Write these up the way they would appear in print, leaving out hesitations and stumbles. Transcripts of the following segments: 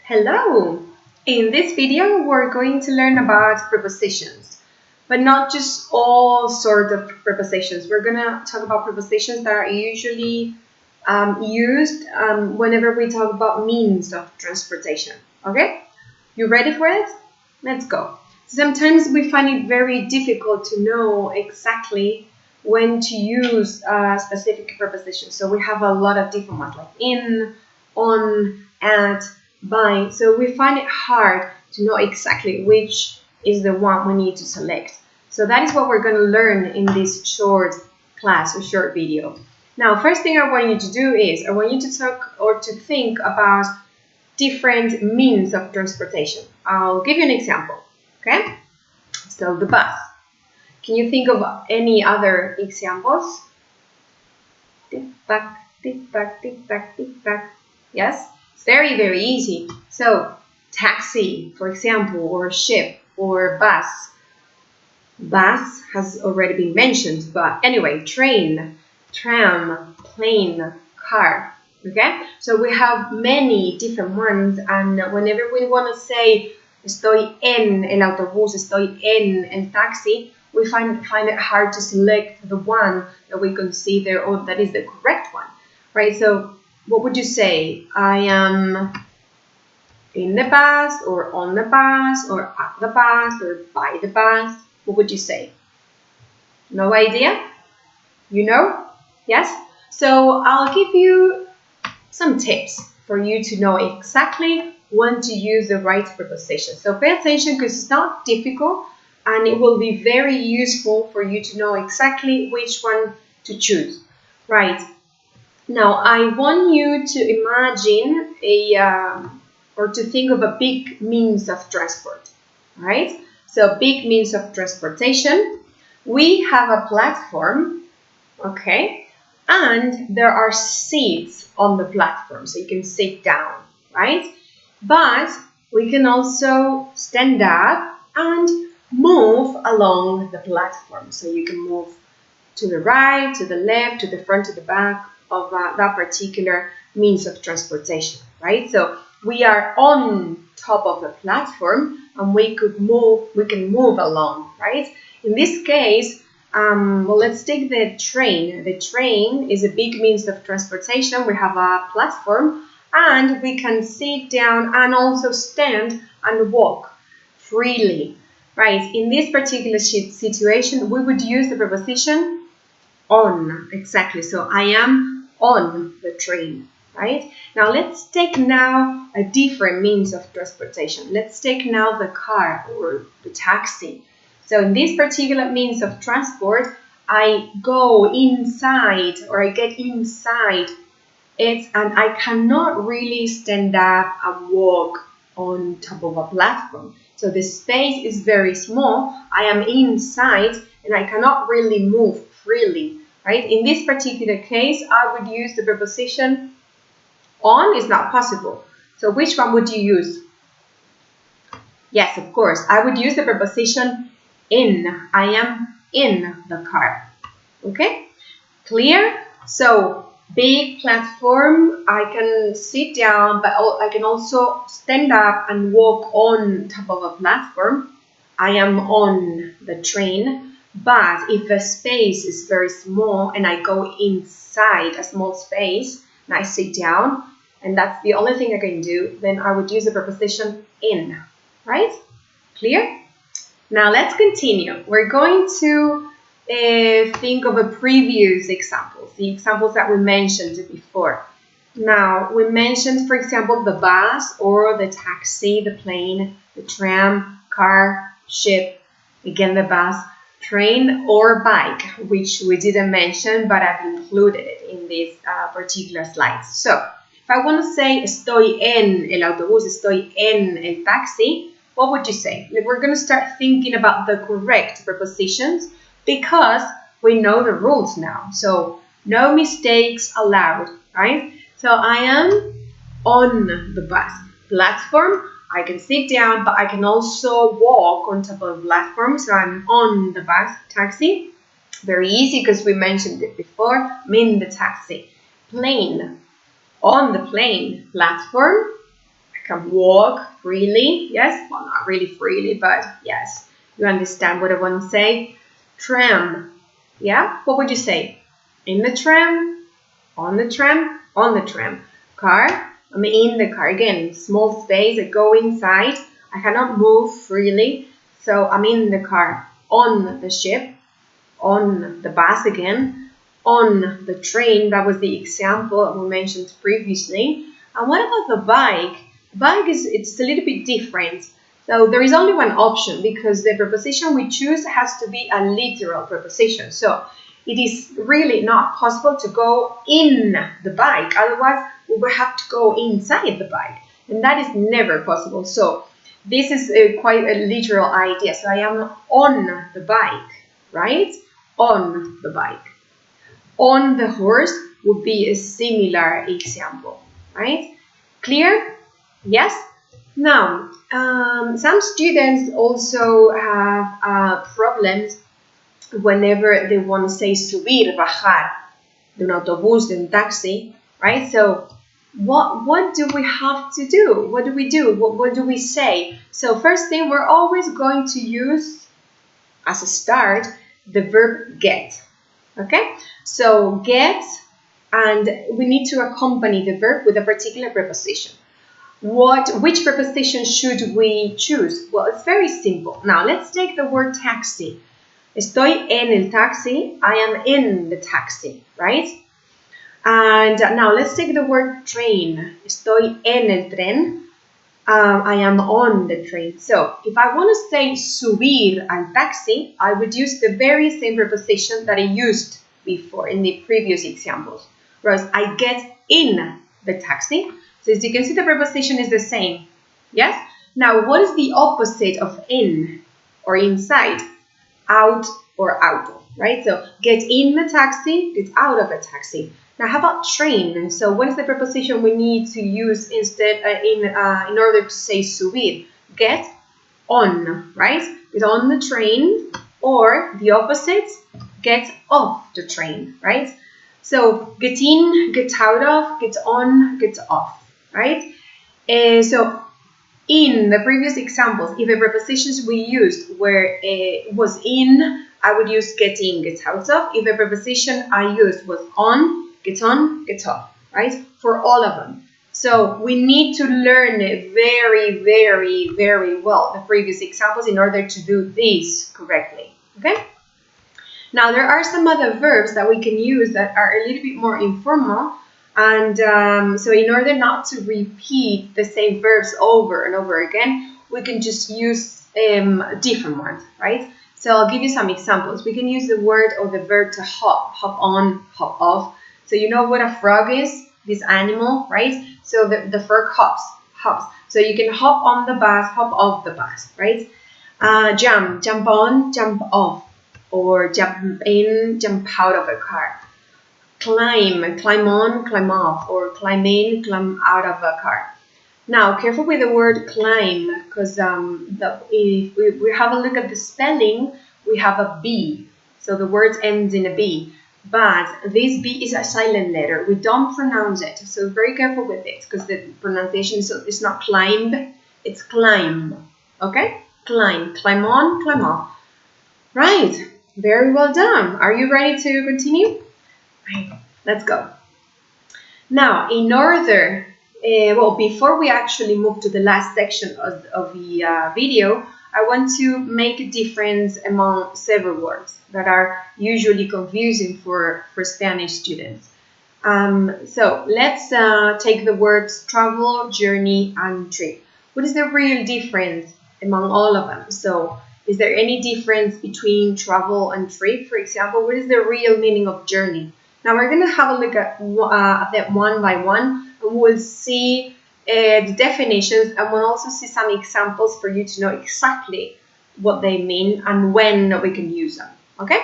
Hello! In this video, we're going to learn about prepositions, but not just all sorts of prepositions. We're going to talk about prepositions that are usually used whenever we talk about means of transportation. Okay? You ready for it? Let's go. Sometimes we find it very difficult to know exactly when to use specific prepositions. So we have a lot of different ones like in, on, at, by. So we find it hard to know exactly which is the one we need to select. So that is what we're going to learn in this short class or short video. Now, first thing I want you to do is I want you to talk or to think about different means of transportation. I'll give you an example. Okay? So the bus. Can you think of any other examples? Tick back, tick back, tick back, tick back. Yes? It's very, very easy. So, taxi, for example, or ship, or bus. Bus has already been mentioned, but anyway, train, tram, plane, car. Okay? So we have many different ones, and whenever we want to say estoy en el autobús, estoy en el taxi, we find it hard to select the one that we consider or that is the correct one, right? So what would you say? I am in the bus, or on the bus, or at the bus, or by the bus. What would you say? No idea? You know? Yes? So I'll give you some tips for you to know exactly when to use the right preposition. So pay attention because it's not difficult and it will be very useful for you to know exactly which one to choose. Right. Now, I want you to imagine or to think of a big means of transport, right? So, big means of transportation. We have a platform, okay, and there are seats on the platform, so you can sit down, right? But we can also stand up and move along the platform, so you can move to the right, to the left, to the front, to the back of that particular means of transportation, right? So we are on top of the platform and we can move along, right? In this case, well, let's take the train. The train is a big means of transportation. We have a platform and we can sit down and also stand and walk freely, right? In this particular situation, we would use the preposition on, exactly. So I am on the train, right? Now let's take now a different means of transportation. Let's take now the car or the taxi. So in this particular means of transport, I go inside or I get inside it and I cannot really stand up and walk on top of a platform. So the space is very small. I am inside and I cannot really move freely. Right? In this particular case, I would use the preposition on is not possible. So which one would you use? Yes, of course. I would use the preposition in. I am in the car. Okay? Clear? So big platform, I can sit down, but I can also stand up and walk on top of a platform. I am on the train. But if the space is very small and I go inside a small space and I sit down and that's the only thing I can do, then I would use the preposition in, right? Clear? Now let's continue. We're going to think of a previous examples, the examples that we mentioned before. Now we mentioned, for example, the bus or the taxi, the plane, the tram, car, ship, again the bus, train or bike, which we didn't mention, but I've included it in these particular slides. So, if I want to say estoy en el autobús, estoy en el taxi, what would you say? We're going to start thinking about the correct prepositions because we know the rules now. So, no mistakes allowed, right? So, I am on the bus. Platform, I can sit down, but I can also walk on top of the platform. So I'm on the bus, taxi. Very easy because we mentioned it before. I'm in the taxi. Plane, on the plane. Platform, can walk freely. Yes, well, not really freely, but yes, you understand what I want to say. Tram. Yeah, what would you say? In the tram, on the tram, on the tram. Car, I'm in the car. Again, small space, I go inside. I cannot move freely, so I'm in the car. On the ship, on the bus again, on the train. That was the example we mentioned previously. And what about the bike? Bike it's a little bit different. So there is only one option because the preposition we choose has to be a literal preposition. So it is really not possible to go in the bike. Otherwise, we will have to go inside the bike. And that is never possible. So this is quite a literal idea. So I am on the bike, right? On the bike. On the horse would be a similar example, right? Clear? Yes? Now, some students also have problems whenever they want to say subir, bajar, de un autobús, de un taxi, right? So what do we have to do? What do we do? What do we say? So first thing, we're always going to use, as a start, the verb get, okay? So get, and we need to accompany the verb with a particular preposition. Which preposition should we choose? Well, it's very simple. Now, let's take the word taxi. Estoy en el taxi. I am in the taxi, right? And now let's take the word train. Estoy en el tren. I am on the train. So if I want to say subir al taxi, I would use the very same preposition that I used before in the previous examples. Whereas I get in the taxi. So as you can see, the preposition is the same. Yes? Now, what is the opposite of in or inside? Out or out of, right? So get in the taxi, get out of a taxi. Now, how about train? So what is the preposition we need to use instead in order to say subir? Get on, right? Get on the train, or the opposite, get off the train, right? So get in, get out of, get on, get off, right? So in the previous examples, if the prepositions we used was in, I would use get in, get out of. If the preposition I used was on, get off, right? For all of them. So we need to learn it very, very, very well, the previous examples, in order to do this correctly, okay? Now, there are some other verbs that we can use that are a little bit more informal. And so in order not to repeat the same verbs over and over again, we can just use different ones, right? So I'll give you some examples. We can use the word or the verb to hop, hop on, hop off. So you know what a frog is, this animal, right? So the frog hops. So you can hop on the bus, hop off the bus, right? Jump on, jump off, or jump in, jump out of a car. Climb on, climb off, or climb in, climb out of a car. Now, careful with the word climb, because if we have a look at the spelling, we have a B. So the word ends in a B. But this B is a silent letter. We don't pronounce it. So very careful with this, because the pronunciation is not climb, it's climb. Okay? Climb on, climb off. Right. Very well done. Are you ready to continue? Right, let's go. Now, in order, before we actually move to the last section of the video, I want to make a difference among several words that are usually confusing for Spanish students. So let's take the words travel, journey, and trip. What is the real difference among all of them? So is there any difference between travel and trip? For example, what is the real meaning of journey? Now we're going to have a look at them one by one, and we'll see the definitions, and we'll also see some examples for you to know exactly what they mean and when we can use them. Okay?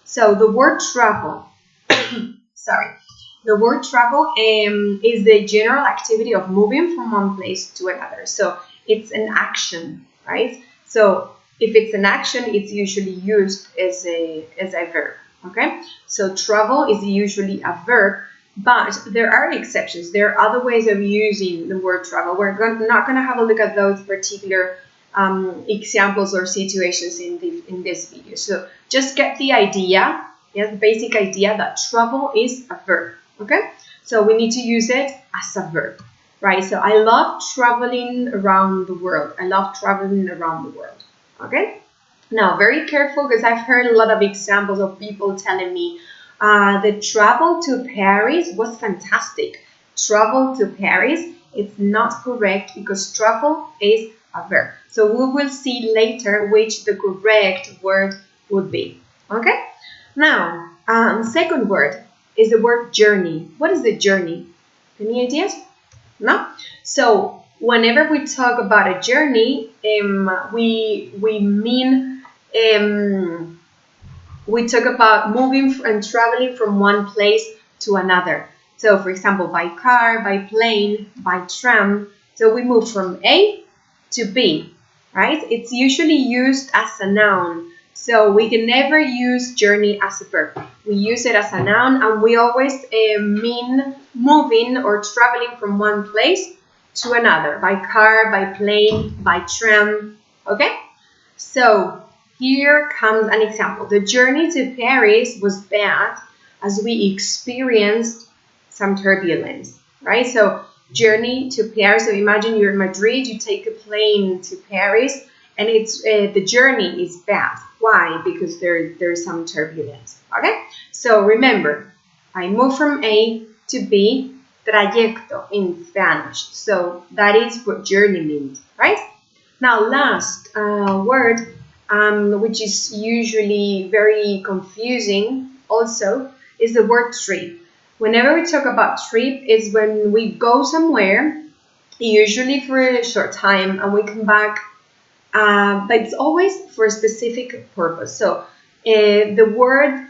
So the word travel, the word travel is the general activity of moving from one place to another. So it's an action, right? So if it's an action, it's usually used as a verb. Okay, so travel is usually a verb But there are exceptions. There are other ways of using the word travel. We're not going to have a look at those particular examples or situations in this video. So just get the idea, the basic idea that travel is a verb, okay? So we need to use it as a verb, right? So I love traveling around the world. I love traveling around the world, okay? Now, very careful, because I've heard a lot of examples of people telling me the travel to Paris was fantastic. Travel to Paris, it's not correct because travel is a verb. So we will see later which the correct word would be. Okay? Now, second word is the word journey. What is the journey? Any ideas? No? So whenever we talk about a journey, we mean we talk about moving and traveling from one place to another. So, for example, by car, by plane, by tram. So we move from A to B, right? It's usually used as a noun. So we can never use journey as a verb. We use it as a noun, and we always mean moving or traveling from one place to another. By car, by plane, by tram, okay? So here comes an example. The journey to Paris was bad as we experienced some turbulence, right? So journey to Paris. So imagine you're in Madrid, you take a plane to Paris, and it's the journey is bad. Why? Because there's some turbulence, okay? So remember, I move from A to B, trayecto in Spanish. So that is what journey means, right? Now, last word, which is usually very confusing also, is the word trip. Whenever we talk about trip, is when we go somewhere, usually for a short time, and we come back, but it's always for a specific purpose. So the word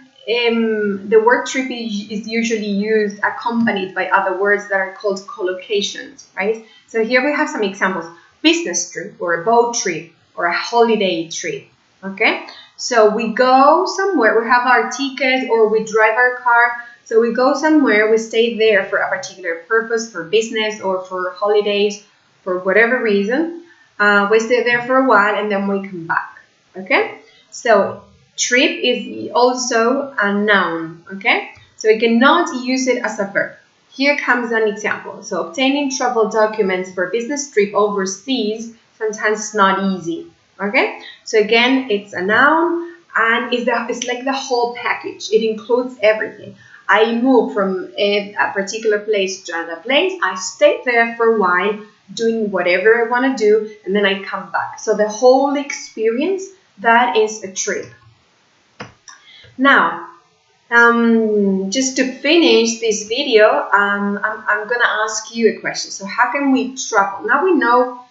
trip is usually used accompanied by other words that are called collocations, right? So here we have some examples. Business trip, or a boat trip, or a holiday trip, okay? So we go somewhere, we have our ticket, or we drive our car, so we go somewhere, we stay there for a particular purpose, for business, or for holidays, for whatever reason. We stay there for a while, and then we come back, okay? So trip is also a noun, okay? So we cannot use it as a verb. Here comes an example. So obtaining travel documents for a business trip overseas sometimes is not easy. Okay? So again, it's a noun, and it's like the whole package. It includes everything. I move from a particular place to another place. I stay there for a while doing whatever I want to do, and then I come back. So the whole experience, that is a trip. Now, just to finish this video, I'm going to ask you a question. So how can we travel? Now we know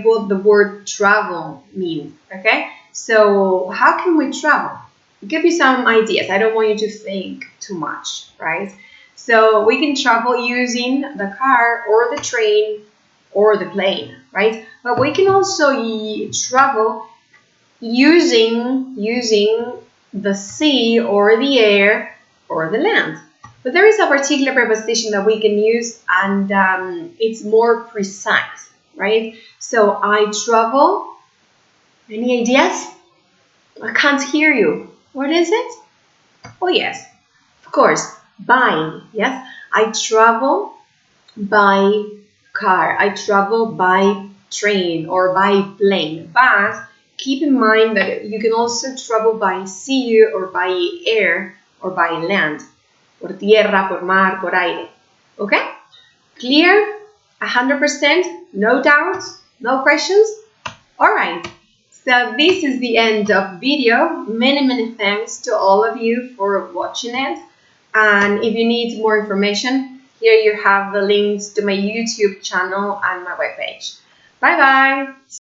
what the word travel means, okay? So how can we travel? I'll give you some ideas. I don't want you to think too much, right? So we can travel using the car or the train or the plane, right? But we can also travel using the sea or the air or the land. But there is a particular preposition that we can use, and it's more precise, right? So I travel. Any ideas? I can't hear you. What is it? Oh yes, of course, by. Yes, I travel by car. I travel by train or by plane. But keep in mind that you can also travel by sea or by air or by land. Por tierra, por mar, por aire. Okay? Clear? 100%? No doubts? No questions? Alright. So this is the end of video. Many thanks to all of you for watching it. And if you need more information, here you have the links to my YouTube channel and my webpage. Bye bye!